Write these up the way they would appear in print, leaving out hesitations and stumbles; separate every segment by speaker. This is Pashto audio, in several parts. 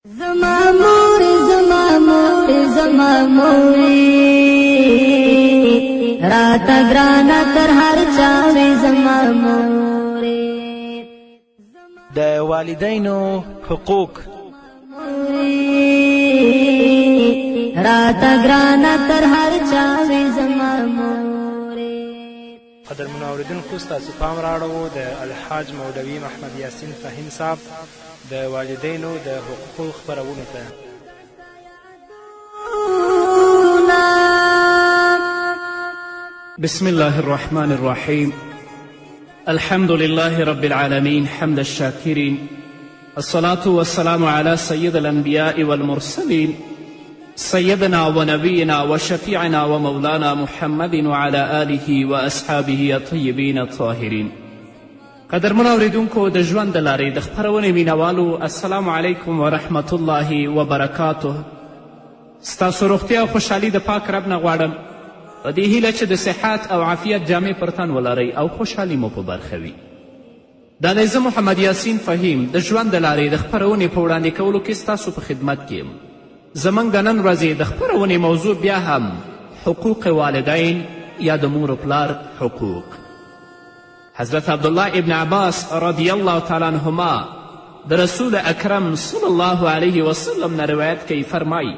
Speaker 1: زما مور زما مور زما مور رات گرانا تر هر چاوي زما مور
Speaker 2: د والدینو حقوق
Speaker 1: رات گرانا تر هر چاوي زما مور.
Speaker 2: قدرمنو اورېدونکو ستاسو پام راړو د الحاج مولوي محمد یاسین فهیم صاحب د والدینو د حقوقو خپرونو ته.
Speaker 3: بسم الله الرحمن الرحيم. الحمد لله رب العالمين حمد الشاكرين، الصلاة والسلام على سيد الأنبياء والمرسلين سيدنا ونبينا وشفيعنا ومولانا محمد وعلى آله وأصحابه الطيبين الطاهرين. قدرمنو اوریدونکو د ژوند د لارې د خپرونې مینوالو، السلام علیکم ورحمت الله وبرکاته. ستاسو روغتیا او خوشحالي د پاک رب نه غواړم، په دې هیله چې د صحت او عافیت جامې پر تن ولرئ او خوشحالي مو په برخه وي. دا دی زه محمد یاسین فهیم د ژوند د لارې د خپرونې په وړاندې کولو کې ستاسو په خدمت کې یم. زموږ د نن ورځې د خپرونې موضوع بیا هم حقوق والدین یا د مور و پلار حقوق. حضرت عبدالله ابن عباس رضی الله تعالی عنهما د رسول اکرم صلی الله علیه وسلم نه روایت کوي، فرمایي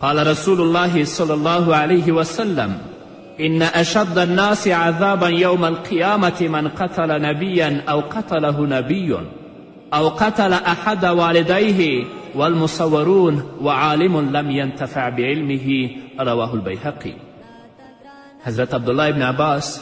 Speaker 3: قال رسول الله صلی الله علیه وسلم إن أشد الناس عذابا يوم القيامة من قتل نبيا أو قتله نبي أو قتل أحد والديه والمصورون وعالم لم ينتفع بعلمه. رواه البيهقي. حضرت عبدالله ابن عباس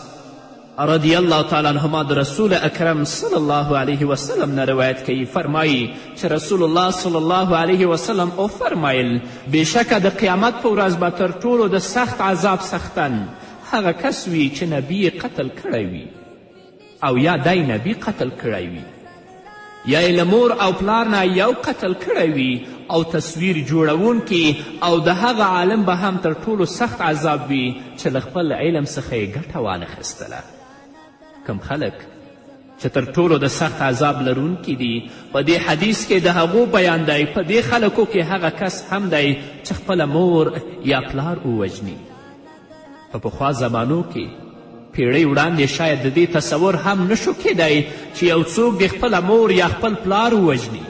Speaker 3: رضی الله تعالی عنهما د رسول اکرم صلی الله علیه وسلم نه روایت کوي، فرمایي چې رسول الله صلی الله علیه وسلم او فرمایل بېشکه د قیامت په ورځ به تر ټولو د سخت عذاب سختن هغه کس وي چې نبي قتل کړی وي او یا دی نبي قتل کړی وي، یا یې له مور او پلار نه یو قتل کړی وي او تصویر جوړونکي او د هغه عالم به هم تر ټولو سخت عذاب وي چې له خپل علم څخه یې ګټه وانخیستله. کم خلک چې تر ټولو د سخت عذاب لرونکي دي، په دې حدیث کې د هغو بیان دی، په دې خلکو کې هغه کس هم دی چې خپله مور یا پلار ووژني. په پخوا زمانو کې پیړۍ وړاندې شاید د دې تصور هم نشو کیدی چې یو څوک د خپله مور یا خپل پلار ووژني،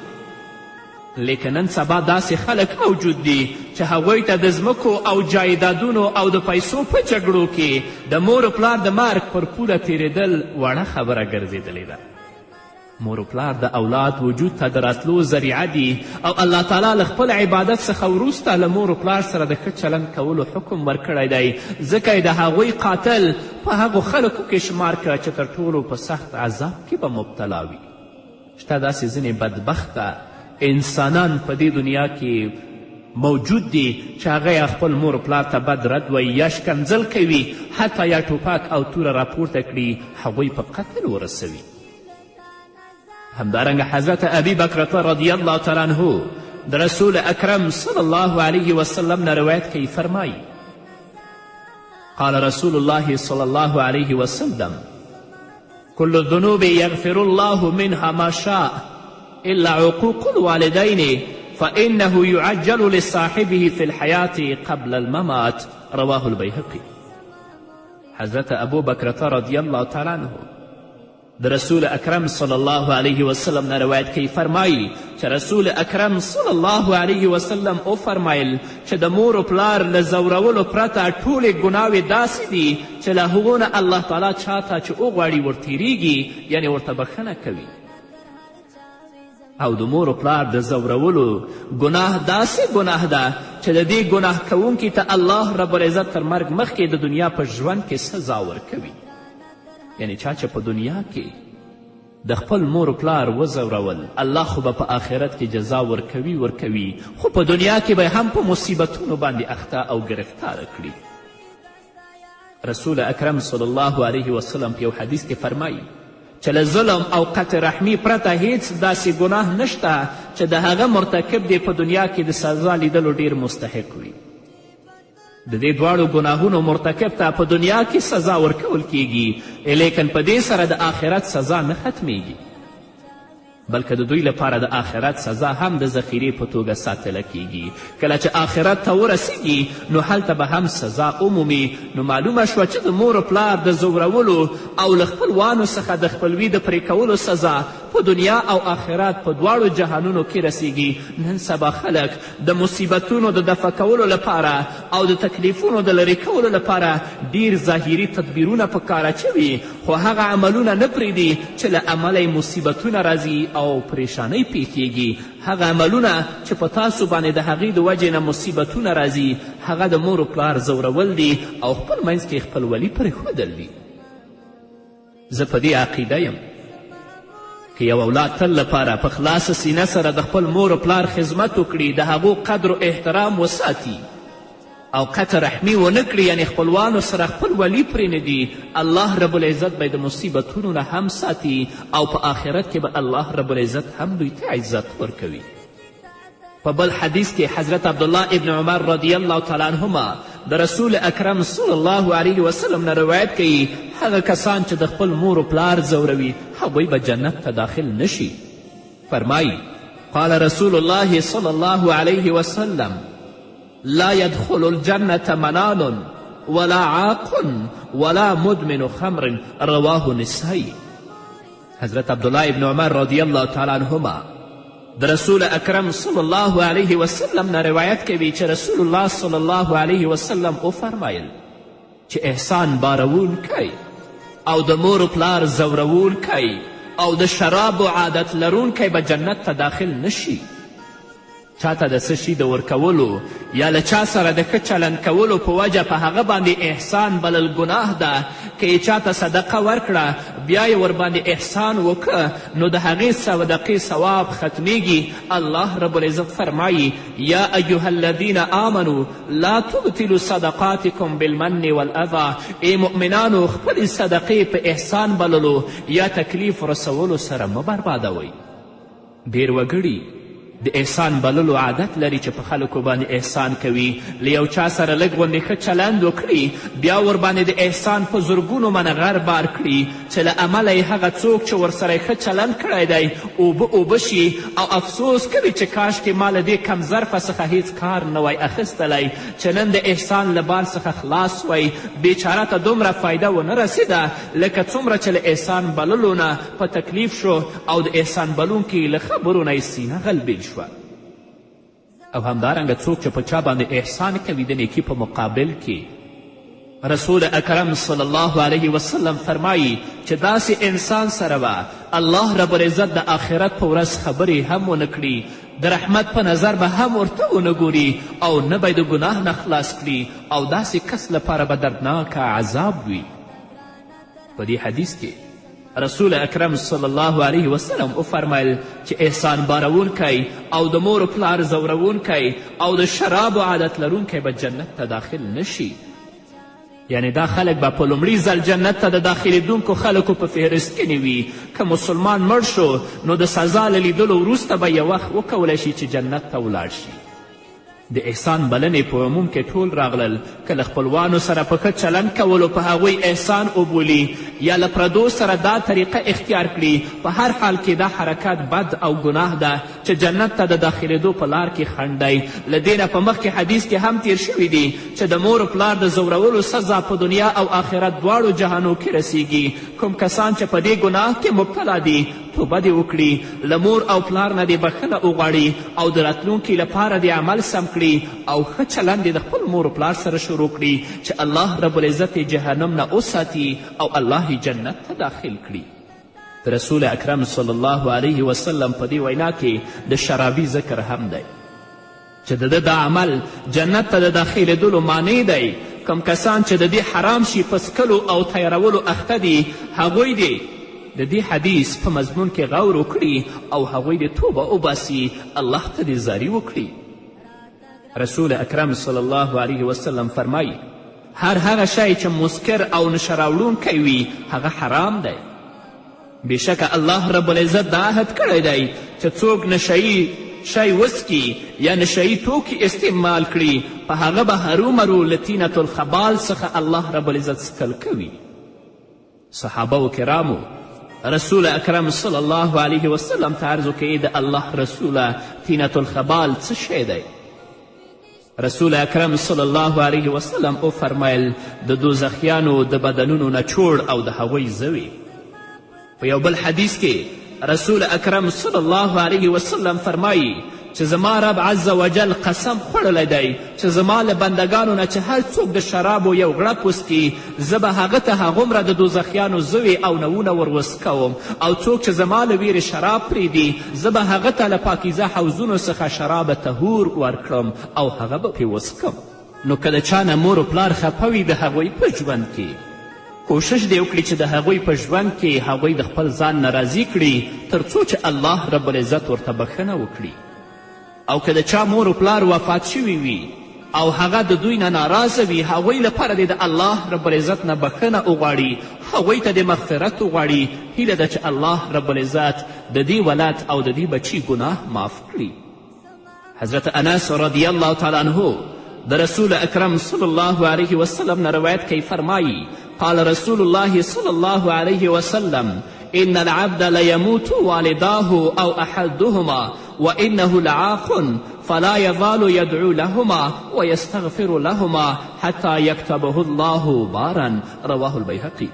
Speaker 3: لیکن نن سبا داسې خلک موجود دي چې هغوی ته د ځمکو او جایدادونو او د پیسو په جګړو کې د مور و پلار د مرګ پر پوله تیریدل وړه خبره ګرځېدلې ده. مور و پلار د اولاد وجود ته د راتلو ذریعه دي او الله تعالی له خپل عبادت څخه وروسته له مور و پلار سره د ښه چلند کولو حکم ورکړی دی، ځکه یې د هغوی قاتل په هغو خلکو کې شمار کړه چې تر ټولو په سخت عذاب کې به مبتلا وي. شته داسې ځینې بدبخته انسانان په دې دنیا کې موجود دي چې هغه خپل مور و پلار ته بد رد وایي یا شکنځل کوي، حتی یا ټوپک او توره راپورته کړي هغوی په قتل ورسوي. همدارنګه حضرت ابي بکرة رضی الله تعالی عنه د رسول اکرم صلی الله علیه وسلم نه روایت کوي، فرمایي قال رسول الله صلی الله علیه وسلم كل الذنوب يغفر الله منها ما شاء إلا عقوق الوالدين فإنه يعجل لصاحبه في الحياة قبل الممات. رواه البيهقي. حضرت ابو بکرة رضی الله تعالی عنه د رسول اکرم صلی الله علیه وسلم نه روایت کوي، فرمایي چې رسول اکرم صلی الله علیه وسلم او فرمایل چې د مور و پلار له ځورولو پرته ټولې ګناوې داسې دي چې له هغو نه الله تعالی چاته چې وغواړي ورتیریږي، یعنې ورته بښنه کوي. او د مور و پلار د ځورولو ګناه داسې ګناه ده چې د دې ګناه کوونکي ته الله رب العزت تر مرګ مخکې د دنیا په ژوند کې سزا ورکوي. یعنی چا چې په دنیا کې د خپل مور و پلار وځورول، الله خو به په آخرت کې جزا ورکوي، خو په دنیا کې به هم په مصیبتونو باندې اخته او گرفتاره کړي. رسول اکرم صلی الله علیه وسلم په یو حدیث کې فرمایي چې له ظلم او قطع رحمي پرته هیڅ داسې ګناه نشته چې د هغه مرتکب دی په دنیا کې د سزا لیدلو ډیر مستحق وي. د دې دواړو ګناهونو مرتکب ته په دنیا کې سزا ورکول کیږي، لیکن په دې سره د آخرت سزا نه ختمیږي. بلکې د دوی لپاره د آخرت سزا هم د ذخیرې په توګه ساتله کیږي. کله چې آخرت ته ورسیږي نو هلته به هم سزا عمومي. نو معلومه شوه چې د مور و پلار د زورولو او له خپلوانو څخه د خپلوي د پرې کولو سزا په دنیا او آخرت په دواړو جهانونو کې رسیږي. نن سبا خلک د مصیبتونو د دفع کولو لپاره او د تکلیفونو د لرې کولو لپاره ډیر ظاهري تدبیرونه په کار اچوي، خو هغه عملونه نه پرېږدي چې له امله یې مصیبتونه راځي او پریشانۍ پیښیږي. هغه عملونه چې په تاسو باندې د هغې د وجې نه مصیبتونه راځي هغه د مور و پلار زورول دي او خپل منځ کې خپلولي پرېښودل دي. زه په دې عقیده یم که یو اولاد تل لپاره په خلاصه سینه سره د خپل مور و پلار خدمت وکړي، د هغو قدر و احترام وساتي او قطع رحمي ونه کړي، یعنی خپلوانو سره خپل ولی پرېنږدي، الله رب العزت به د مصیبتونو نه هم ساتي او په آخرت کې به الله رب العزت هم دوی ته عزت ورکوي. په بل حدیث کې حضرت عبدالله ابن عمر رضی الله تعالی عنهما د رسول اکرم صلی الله علیه وسلم نه روایت کوي هغه کسان چې د خپل مور و پلار زوروي هغوی به جنت ته داخل نشي. فرمایي قال رسول الله صلی الله علیه وسلم لا يدخل الجنة منان ولا عاق ولا مدمن خمر، رواه نسائی. حضرت عبدالله ابن عمر رضی الله تعالی عنهما د رسول اکرم صلی الله علیه وسلم نه روایت کوي چې رسول الله صلی الله علیه وسلم وفرمایل چې احسان بارونکی او د مور و پلار زورونکی او د شرابو عادت لرونکی به جنت ته داخل نشي. چاته د څه شي د ورکولو یا له چا سره د ښه چلند کولو په وجه په هغه باندې احسان بلل ګناه ده. که یې چاته صدقه ورکړه بیا یې ورباندې احسان وکړه نو د هغې صدقې ثواب ختمیږي. الله رب العزت فرمایي یا ایها الذین آمنوا لا تبطلوا صدقاتکم بالمن والاذی، ای مؤمنانو خپلې صدقې په احسان بللو یا تکلیف رسولو سره مه بربادوئ. ډېر وګړي د احسان بللو عادت لري چې په خلکو باندې احسان کوي، له یو چا سره لږ غوندې ښه چلند وکړي بیا ورباندې د احسان په زرګونو منغر بار کړي چې له امله یې هغه څوک چې ورسره یې ښه چلند کړی دی اوبه شي او افسوس کوي چې کاشکې ما له دې کم ظرفه څخه هیڅ کار نه وی اخیستلی چې نن د احسان له بال څخه خلاص وی. بیچاره ته دومره فایده ونه رسېده لکه څومره چې له احسان بللو نه په تکلیف شو او د احسان بلونکي له خبرو نه یې سینه غلبیل شوه. او همدارنګه څوک چې په چا باندې احسان کوي د نیکي په مقابل کې رسول اکرم صلی الله علیه وسلم فرمایي چې داسې انسان سره به الله رب العزت د آخرت په ورځ خبرې هم ونه کړي، د رحمت په نظر به هم ورته ونه ګوري او نه به د ګناه نه خلاص کړي او داسې کس لپاره به دردناکه عذاب وي. په دې حدیث کې رسول اکرم صلی الله علیه وسلم وفرمیل چې احسان بارونکی او د مور و پلار زورونکی او د شرابو عادت لرونکی به جنت ته داخل نشي. یعنی دا خلک به په لومړي ځل جنت ته د داخلېدونکو خلکو په فهرست کې نه وي. که مسلمان مړ شو نو د سزا له لیدلو وروسته به یو وخت وکولی شي چې جنت ته ولاړ شي. د احسان بلنې په عموم کې ټول راغلل، که له خپلوانو سره په ښه چلند کولو په هغوی احسان وبولي یا له پردو سره دا طریقه اختیار کړي، په هر حال کې دا حرکت بد او ګناه ده چې جنت ته د داخلېدو په لار کې خنډ دی. له دې نه په مخکې حدیث کې هم تیر شوي دي چې د مور و پلار د زورولو سزا په دنیا او آخرت دواړو جهانو کې رسیږي. کوم کسان چې په دې ګناه کې مبتلا دي توبه دې وکړي، له مور او پلار نه دې بخښنه وغواړي او د راتلونکي لپاره دې عمل سم کړي او ښه چلند د خپل مور و پلار سره شروع کړي چې الله رب العزت جهنم نه وساتي او الله جنت ته داخل کړي. د رسول اکرم صلی الله علیه وسلم په دې وینا کې د شرابي ذکر هم دی چې د ده دا عمل جنت ته د داخلېدلو معنی دی. کم کسان چې د دې حرام شي په څکلو او تیارولو اخته دي هغوی دي د دې حدیث په مضمون کې غور وکړي او هغوی د توبه وباسي، الله ته دې زاري وکړي. رسول اکرم صلی الله علیه وسلم فرمایي هر هغه شی چې مسکر او نشه راوړونکی وي هغه حرام دی. بېشکه الله رب العزت دا عهد کړی دی چې څوک نشهیي شی وڅکي یا نشهیي توکي استعمال کړي په هغه به هرومرو له طینة الخبال څخه الله رب العزت څکل کوي. صحابه و کرامو رسول اکرم صلی الله علیه وسلم ته عرض وکړي د الله رسوله طینة الخبال څه شی دی؟ رسول اکرم صلی الله علیه وسلم وفرمیل د دوزخیانو د بدنونو نچوړ او د هغوی زوی. په یو بل حدیث کې رسول اکرم صلی الله علیه وسلم فرمایي چې زما رب عز وجل قسم خوړلی دی چې زما له بندگانو نه چې هر څوک د شرابو یو غړپ وڅکي زه به هغه ته هغومره د دوزخیانو زوی او نوونه ور وڅکوم، او څوک چې زما له ویرې شراب پرېږدي زه به هغه ته له پاکیزه حوضونو څخه شراب طهور ورکړم او هغه به پرې وڅکم. نو که د چا نه مور و پلار خفه وي د هغوی په ژوند کې کوشش دې وکړي چې د هغوی په ژوند کې هغوی د خپل ځان نه راضي کړي تر څو چې الله رب العزت ورته بښنه وکړي. او که د چا مور و پلار وفات شوي وي او هغه د دوی نه ناراضه وي هغوی لپاره دې د الله رب العزت نه بښنه وغواړي، هغوی ته د مغفرت وغواړي. هیله ده چې الله رب العزت د دې ولد او د دې بچي ګناه معاف کړي. حضرت انس رضی الله تعالی عنه د رسول اکرم صلی الله علیه وسلم نه روایت کوي، فرمایي قال رسول الله صلی الله علیه وسلم إن العبد ليموت والداه أو أحدهما وإنه لعاق فلا يزال يدعو لهما ويستغفر لهما حتى يكتبه الله بارا. رواه البيهقي.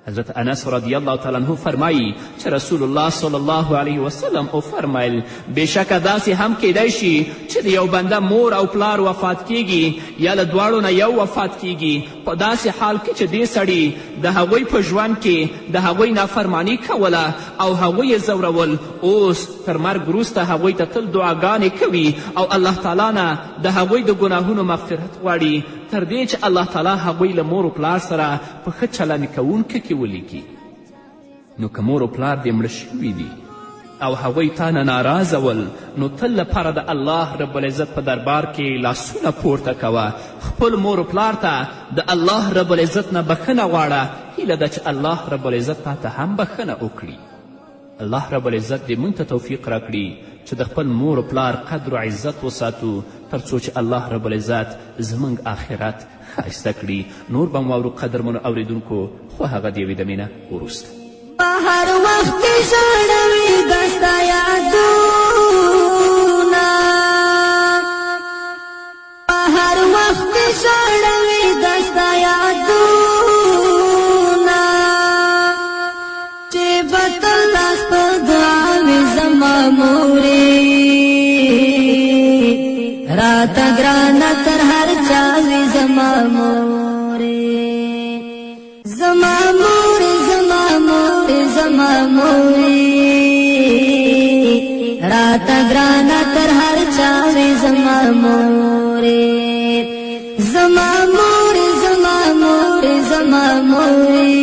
Speaker 3: حضرت انس رضی الله تعالی عنه فرمایي چې رسول الله صلی الله علیه وسلم وفرمیل بېشکه داسې هم کیدی شي چې د یو بنده مور او پلار وفات کیږي یا له دواړو نه یو وفات کیږي، په داسې حال کې چې دې سړي د هغوی په ژوند کې د هغوی نافرمانی کوله او هغوی یې ځورول، اوس تر مرګ وروسته هغوی ته تل دعاګانې کوي او الله تعالی نه د هغوی د ګناهونو مغفرت غواړي تر دې چې الله تعالی هغوی له مور و پلار سره په ښه چلند کوونکو کې ولیکي. نو که مور و پلار دې مړه شوي دي او هغوی تا نه ناراضه ول نو تل لپاره د الله رب العزت په دربار کې لاسونه پورته کوه، خپل مور و پلار ته د الله رب العزت نه بښنه غواړه. هیله ده چې الله رب العزت تا ته هم بښنه وکړي. الله رب العزت دې موږ ته توفیق راکړي چې د خپل مور و پلار قدر و عزت وساتو تر څو چې الله رب العزت زموږ آخرت ښایسته کړي. نور به مو واورو قدرمنو اوریدونکو، خو هغه د یوې دمې نه وروسته.
Speaker 1: په هر وخت کې ژړوي دستا یادونه، په هر وخت کې ژړوي دستا یادونه، چې به تل لاس په دعاوې زما مورې راته ګرانه تر هر چا وي زما مورې، زما مورې زما مورې زما مورې راته ګرانه تر هر چا وي زما مورې، زما مورې زما مورې زما مورې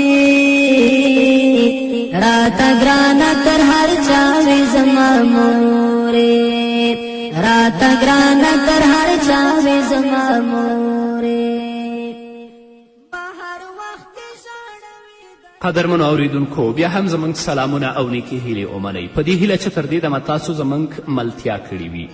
Speaker 1: راته ګرانه تر هر چا وي زما مورې، راته ګرانه تر هر چا وي زما مورې.
Speaker 3: قدرمنو اوریدونکو، بیا هم زموږ سلامونه او نیکې هیلې ومنئ، په دې هیله چې تر دې دمه تاسو زموږ ملتیا کړې وي.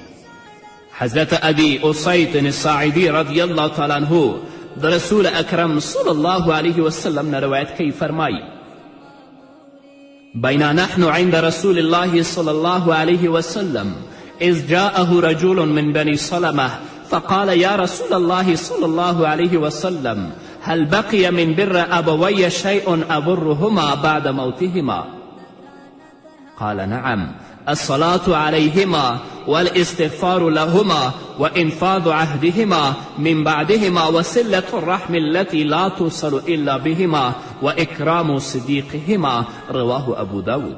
Speaker 3: حضرت ابي اسید الساعدي رضی الله تعالی عنه د رسول اکرم صلی الله علیه وسلم نه روایت کوي، فرمایي بینا نحن عند رسول الله صلی الله علیه وسلم إذ جاءه رجل من بني سلمة فقال يا رسول الله صلى الله عليه وسلم هل بقي من بر أبوي شيء أبرهما بعد موتهما؟ قال نعم، الصلاة عليهما والاستغفار لهما وإنفاذ عهدهما من بعدهما وصلة الرحم التي لا توصل إلا بهما وإكرام صديقهما. رواه أبو داود.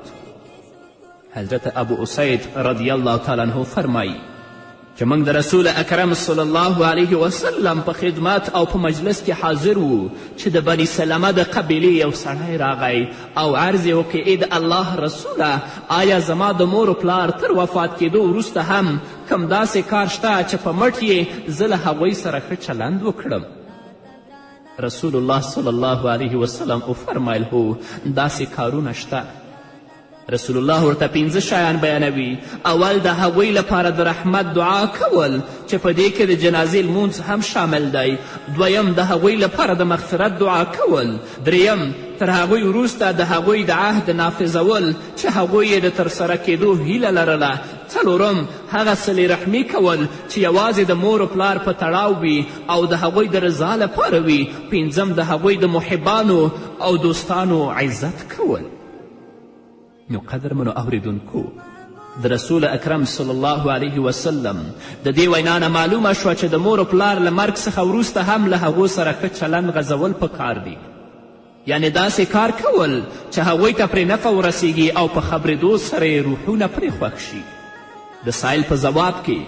Speaker 3: حضرت ابو اسید رضی الله تعالی عنه فرمایي چې موږ د رسول اکرم صلی الله علیه وسلم په خدمت او په مجلس کې حاضر وو چې د بني سلمه د قبیلې یو سړی راغی او عرض یې وکړي ای د الله رسوله، آیا زما د مور و پلار تر وفات کېدو وروسته هم کم داسې کار شته چې په مټ یې زه له هغوی سره ښه چلند وکړم؟ رسول الله صلی الله علیه وسلم وفرمیل هو، داسې کارونه شته رسول الله ورته 5 شیان بیانوي. اول د هغوی لپاره د رحمت دعا کول چې په دې کې د جنازې لمونځ هم شامل دی. دویم د هغوی لپاره د مغفرت دعا کول. دریم تر هغوی وروسته د هغوی د عهد نافظول چې هغوی یې د ترسره کېدو هیله لرله. څلورم هغه صلې رحمي کول چې یوازې د مور و پلار په تړاو وي او د هغوی د رضا لپاره وي. پنځم د هغوی د محبانو او دوستانو عزت کول. نو قدرمنو اوریدونکو، د رسول اکرم صلی الله علیه وسلم د دې وینا نه معلومه شوه چې د مور و پلار له مرګ څخه وروسته هم له هغو سره ښه چلند غځول پکار دي. یعنې داسې کار کول چې هغوی ته پرې نفع ورسیږي او په خبرېدو سره یې روحونه پرې خوښ شي. د سایل په ځواب کې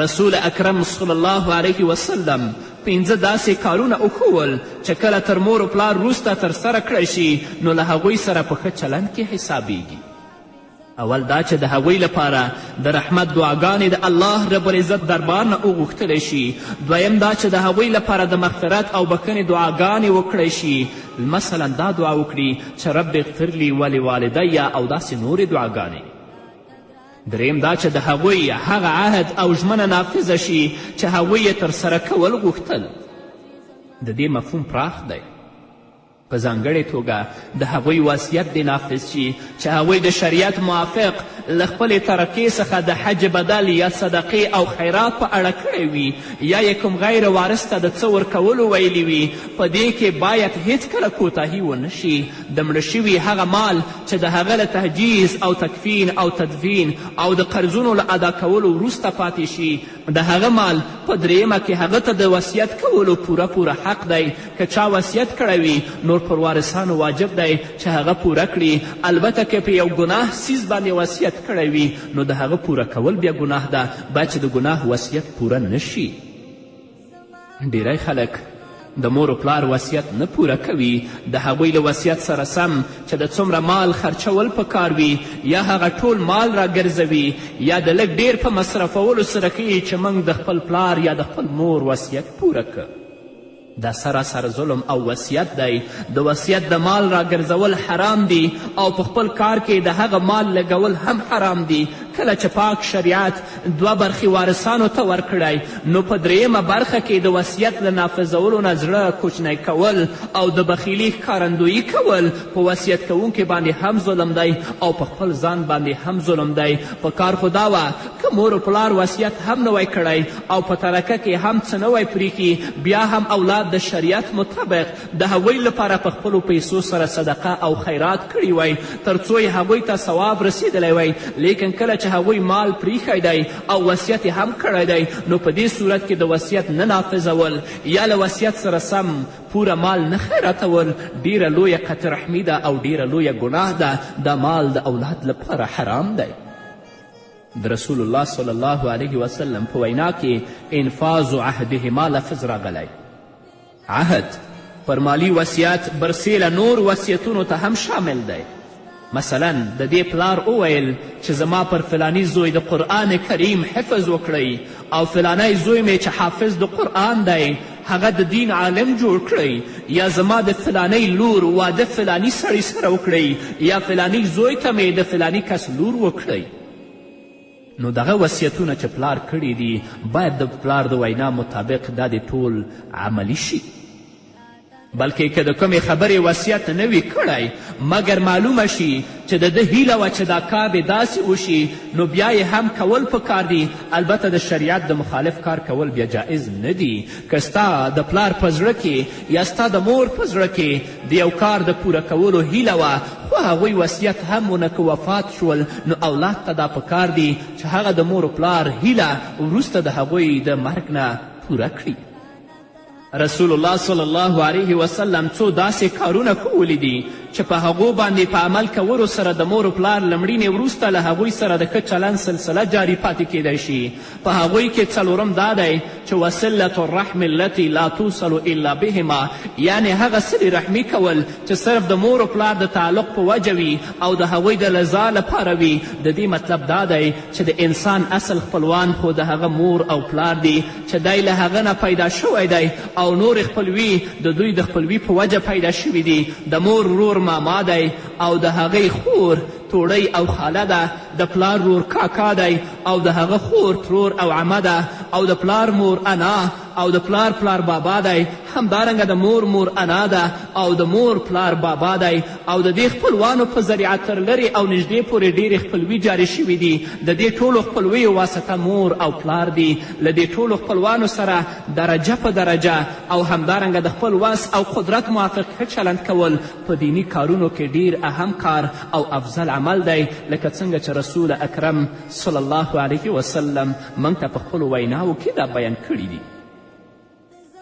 Speaker 3: رسول اکرم صلی الله علیه وسلم 5 داسې کارونه وښول چې کله تر مور و پلار وروسته ترسره کړی شي نو له هغوی سره په ښه چلند کې حسابیږي. اول دا چې د هغوی لپاره د رحمت دعاګانې د الله رب العزت دربار نه وغوښتلی شي. دویم دا چې د هغوی لپاره د مغفرت او بښنې دعاګانې وکړی شي. مثلا دا دعا وکړي چې رب اغفر لی ولوالدی او داسې نورې دعاګانې. دریم دا چې د هغوی هغه عهد او ژمنه نافظه شي چې هغوی یې ترسره کول غوښتل. د دې مفهوم پراخ دی. په ځانګړې توګه د هغوی وصیت دې نافظ شي چې هغوی د شریعت موافق له خپلې ترکې څخه د حج بدل یا صدقې او خیرات په اړه کړی وي یا یې کوم غیر وارث ته د څه ورکولو ویلي وي. په دې کې باید هیڅکله کوتاهي ونه شي. د مړه شوي هغه مال چې د هغه له تهجیز او تکفین او تدفین او د قرضونو له ادا کولو وروسته پاتې شي، د هغه مال په دریمه کې هغه ته د وصیت کولو پوره حق دی. که چا وصیت کړی وي نور پر وارثانو واجب دی چې هغه پوره کړي. البته که په یو ګناه څیز باندې وصیت کړی وي نو د هغه پوره کول بیا ګناه ده، باید چې د ګناه وصیت پوره نشي. ډیری خلک د مور و پلار وصیت نه پوره کوي. د هغوی له وصیت سره سم چې د څومره مال خرچول پکار وي یا هغه ټول مال راګرځوي یا د لږ ډیر په مصرفولو سره کوي چې موږ د خپل پلار یا د خپل مور وصیت پوره که. دا سراسر ظلم او وصیت دی. د وصیت د مال راګرځول حرام دي او په خپل کار کې د هغه مال لګول هم حرام دي. کله چې پاک شریعت 2 برخې وارثانو ته ورکړی نو په دریمه برخه کې د وصیت له نافظولو نه زړه کوچنی کول او د بخیلي ښکارندویي کول په وصیت کوونکي باندې هم ظلم دی او په خپل ځان باندې هم ظلم دی. په کار خو دا وه که مور و پلار وصیت هم نوی کړی او په ترکه کې هم څه نوی پریښي بیا هم اولاد د شریعت مطابق د هغوی لپاره په خپلو پیسو سره صدقه او خیرات کړي وی تر څو یې هغوی ته ثواب رسیدلی وی. لیکن کله چې هغوی مال پریښی دی او وصیت هم کړی دی نو په دې صورت کې د وصیت نه نافظول یا له وصیت سره سم پوره مال نه خیراتول ډیره لویه قطع رحمي ده او ډیره لویه ګناه ده. دا مال د اولاد لپاره حرام دی. د رسول الله صلی الله علیه وسلم په وینا کې انفاظ عهدهما لفظ راغلی. عهد پر مالی وصیت برسیله نور وصیتونو ته هم شامل دی. مثلا د دې پلار وویل چې زما پر فلانی زوی د قرآن کریم حفظ وکړئ او فلانی زوی مې چې حافظ د قرآن دی هغه د دین عالم جوړ کړئ، یا زما د فلانی لور واده فلانی سړي سره وکړئ، یا فلانی زوی ته مې د فلانی کس لور وکړئ. نو دغه وصیتونه چې پلار کړي دي باید د پلار د وینا مطابق دا د ټول عملی شي. بلکې که د کومې خبرې وصیت نه وي کړی مګر معلومه شي چې د ده هیله وه چې دا کار دې داسې وشي نو بیا یې هم کول پکار دي. البته د شریعت د مخالف کار کول بیا جایز نه دي. که ستا د پلار په زړه کې یا ستا د مور په زړه کې د یو کار د پوره کولو هیله وه خو هغوی وصیت هم ونه که وفات شول نو اولاد ته دا پکار دي چې هغه د مور و پلار هیله وروسته د هغوی د مرګ نه پوره کړي. رسول الله صلی الله علیه وسلم څو داسې کارونه کولی دي چې په هغو باندې په عمل کولو سره د مور و پلار له مړینې وروسته له هغوی سره د ښه چلند سلسله جاري پاتې کیدی شي. په هغوی کې څلورم دا دی چې وصلة الرحم التي لا توصل الا بهما، یعنې هغه صلې رحمي کول چې صرف د مور و پلار د تعلق په وجه وي او د هغوی د رضا لپاره وي. د دې مطلب دا دی چې د انسان اصل خپلوان خو د هغه مور او پلار دي چې دی له هغه نه پیدا شوی دی او نور خپلوي د دوی د خپلوي په وجه پیدا شوي دي. د مور ورور ماما دی او د هغې خور توړۍ او خاله ده، د پلار رور کاکا دی او د هغه خور ترور او عمه ده، او د پلار مور انا او د پلار پلار بابا دی. همدارنګه د مور مور انا ده او د مور پلار بابا دی. او د دې خپلوانو په ذریعه تر لرې او نږدې پورې ډېرې خپلوي جاري شوي دي. د دې ټولو خپلویو واسطه مور او پلار دي. له دې ټولو خپلوانو سره درجه په درجه او همدارنګه د خپل وس او قدرت موافق ښه چلند کول په دیني کارونو کې ډیر اهم کار او افضل عمل دی، لکه څنګه چې رسول اکرم صلی الله علیه وسلم موږ ته په خپلو ویناوو کې دا بیان کړي دي.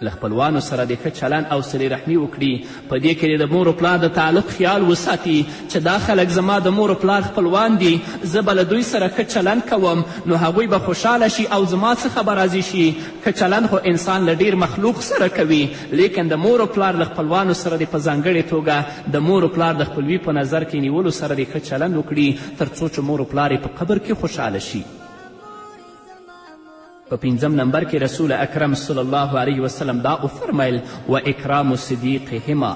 Speaker 3: له خپلوانو سره د ښه چلند او صلې رحمي وکړي. په دې کې د مور و پلار د تعلق خیال وساتي چې دا خلک زما د مور و پلار خپلوان دي، زه به له دوی سره ښه چلند کوم نو هغوی به خوشحاله شي او زما څخه به راضي شي. ښه چلند خو انسان له ډیر مخلوق سره کوي، لیکن د مور و پلار له خپلوانو سره د په ځانګړې توګه د مور و پلار د خپلوي په نظر کې نیولو سره د ښه چلند وکړي تر څو چې مور و پلار په قبر کې خوشحاله شي. په 5م نمبر کې رسول اکرم صلی الله علیه وسلم دا وفرمیل و اکرام صدیقهما،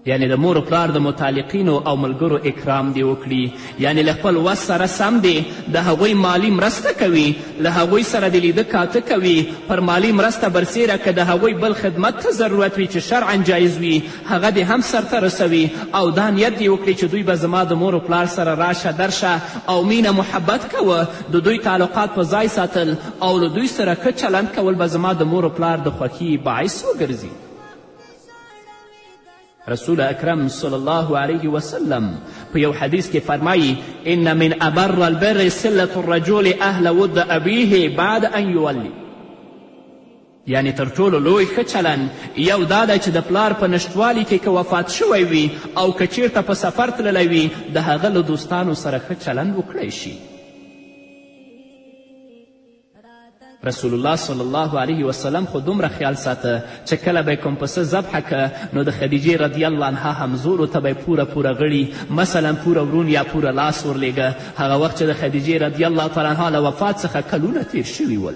Speaker 3: یعنی د مور و پلار د متعلقینو او ملګرو اکرام دی وکړي. یعنی له خپل وس سره سم دی د هغوی مالی مرسته کوي، له هغوی سره د لیده کاته کوي. پر مالی مرسته برسیره که د هغوی بل خدمت ته ضرورت وي چې شرعا جایز وي هغه دې هم سرته رسوي. او دا نیت دی وکړي چې دوی به زما د مور و پلار سره راشه درشه او مینه محبت کوه، د دوی تعلقات په ځای ساتل او له دوی سره ښه چلند کول به زما د مور و پلار د خوښي باعث وګرځي. رسول اکرم صلی الله علیه وسلم په یو حدیث کې فرمایي ان من ابر البر صلة الرجل اهل ود ابیه بعد ان یولی، یعنی تر ټولو لوی ښه چلند یو دا دی چې د پلار په نشتوالي کې که وفات شوی وي او که چیرته په سفر تللی وي د هغه له دوستانو سره ښه چلند وکړی شي. رسول الله صلی الله علیه وسلم خو دومره خیال ساته چې کله به کوم پسه ذبحه که نو د خدیجې رضی الله عنها همزولو ته به پوره غړي، مثلا پوره ورون یا پوره لاس ورلیږه. هغه وخت چې د خدیجې رضی الله تعالی عنها له وفات څخه کلونه تیر شوي ول.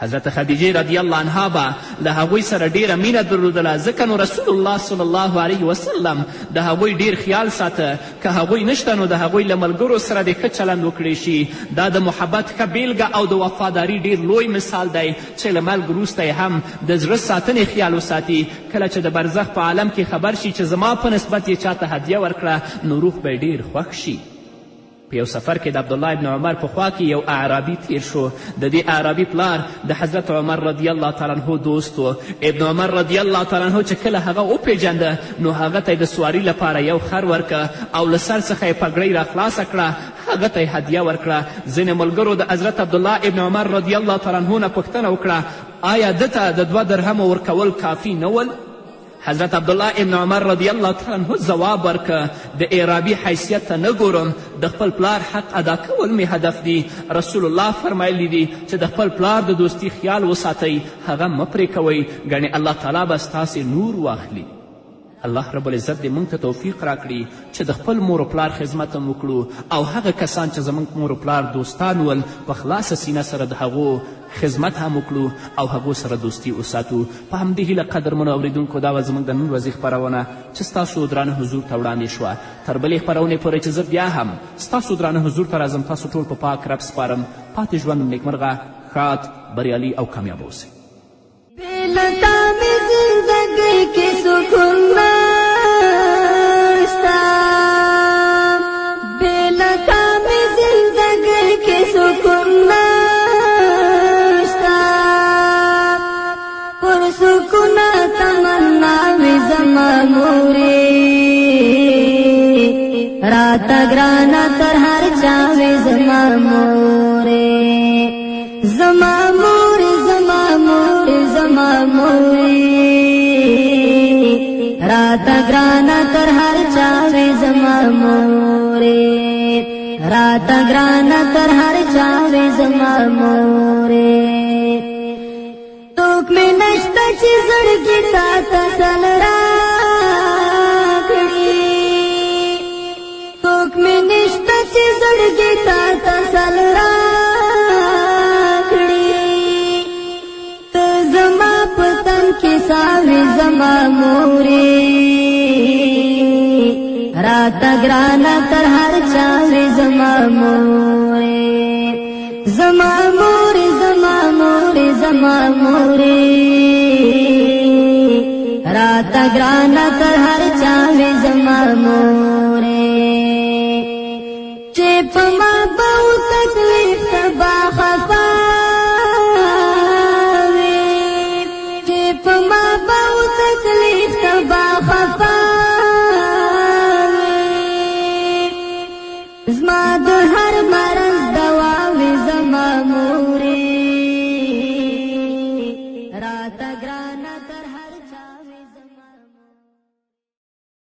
Speaker 3: حضرت خدیجه رضی الله عنها به له هغوی سره ډیره مینه درلودله، ځکه نو رسول الله صلی الله علیه وسلم د هغوی ډیر خیال ساته. که هغوی نشته نو د هغوی له ملګرو سره د ښه چلند وکړی شي. دا د محبت ښه بیلګه او د وفاداري ډیر لوی مثال دی چې له مرګ وروسته هم د زړه ساتنې خیال وساتي. کله چې د برزخ په عالم کې خبر شي چې زما په نسبت یې چاته هدیه ورکړه نو روح به ډیر خوښ شي. په یو سفر کې د عبدالله ابن عمر په خوا کې یو اعرابي تیر شو. د دې اعرابي پلار د حضرت عمر رضی الله تعالی عنه دوست و. ابن عمر رضی الله تعالی عنه چې کله هغه وپیژنده نو هغه ته د سواري لپاره یو خر ورکه او له سر څخه یې پګړۍ راخلاصه کړه، هغه ته یې هدیه ورکړه. ځینې ملګرو د حضرت عبدالله ابن عمر رضی الله تعالی عنه نه پوښتنه وکړه آیا ده ته د 2 درهمو ورکول کافي نه ول؟ حضرت عبدالله ابن عمر رضی الله تعالی عنه ځواب ورکه د اعرابي حیثیت ته نه ګورم، د خپل پلار حق ادا کول مې هدف دی. رسول الله فرمایلی دي چې د خپل پلار د دوستی خیال وساتئ، هغه مه پرې کوئ، ګڼې الله تعالی به ستاسې نور واخلي. الله رب العزت دې موږ ته توفیق راکړي چې د خپل مور و پلار خدمت هم وکړو او هغه کسان چې زموږ مور و پلار دوستان ول په خلاصه سینه سره د هغو خدمت هم وکړو او هغو سره دوستي وساتو. په همدې هیله قدرمنو اورېدونکو دا وه زموږ د نن ورځې خپرونه چې ستاسو درانه حضور ته وړاندې شوه. تر بلې خپرونې پورې چې زه بیا هم ستاسو درانه حضور ته راځم، تاسو ټول په پاک رب سپارم. پاتې ژوند نیکمرغه، ښاد، بریالي او کامیاب اوسئ.
Speaker 1: بېلتا مې زندګۍ کې سکون نشته، بېلتا مې زندګۍ کې سکون نشته، پر سکونه تمناوې زما مورې، راته ګرانه تر هر چا وې زما مورې، زما مورې زما مورې زما مورې، راته ګرانه تر هر چا وې زما مورې، راته ګرانه تر هر چا وې زما مورې. څوک مې نشته چې زړګي تا تسل راکړي، څوک مې نشته چې زړګي تا تسل راکړي، راته ګرانه تر هر چا وې زما مورې زما مورې زما مورې زما مورې راته ګرانه تر هر چا وې زما مورې چې په ما به تکلیف ته به خفا وې چې په ما به تکلیف ته به خفا وې زما د هر